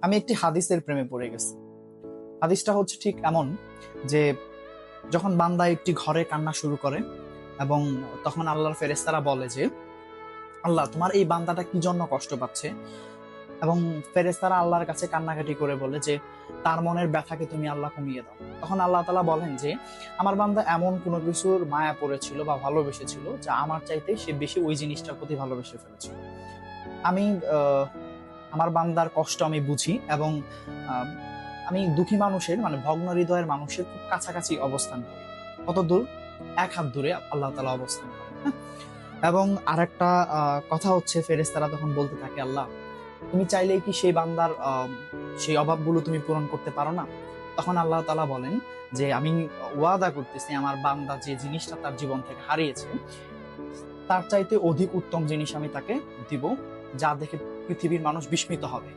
আমি একটি হাদিসের প্রেমে পড়ে গেছি। হাদিসটা হচ্ছে ঠিক এমন যে, যখন বান্দা একটি ঘরে কান্না শুরু করে এবং তখন আল্লাহর ফেরেশতারা বলে যে, আল্লাহ তোমার এই বান্দাটা কি জন্য কষ্ট পাচ্ছে, এবং ফেরেশতারা আল্লাহর কাছে কান্নাকাটি করে বলে যে তার মনের ব্যথাকে তুমি আল্লাহ কমিয়ে দাও। তখন আল্লাহ তাআলা বলেন যে আমার বান্দা এমন কোনো কিছুর মায়া পড়েছিল বা ভালোবেসেছিল যা আমার চাইতে সে বেশি ওই জিনিসটার প্রতি ভালোবেসে ফেলেছিল। আমি আমার বান্দার কষ্ট আমি বুঝি, এবং আহ, আমি দুঃখী মানুষের, মানে ভগ্ন হৃদয়ের মানুষের খুব কাছাকাছি অবস্থান করি। কত দূর? এক হাত দূরে আল্লাহ তাআলা অবস্থান করেন। হ্যাঁ? এবং আরেকটা কথা হচ্ছে, ফেরেশতারা তখন বলতে থাকে, আল্লাহ তুমি চাইলেই কি সেই বান্দার সেই অভাবগুলো তুমি পূরণ করতে পারো না? তখন আল্লাহ তাআলা বলেন যে আমি ওয়াদা করতেছি আমার বান্দা যে জিনিসটা তার জীবন থেকে হারিয়েছে তার চাইতে অধিক উত্তম জিনিস আমি তাকে দিব, যা দেখে পৃথিবীর মানুষ বিস্মিত হবে।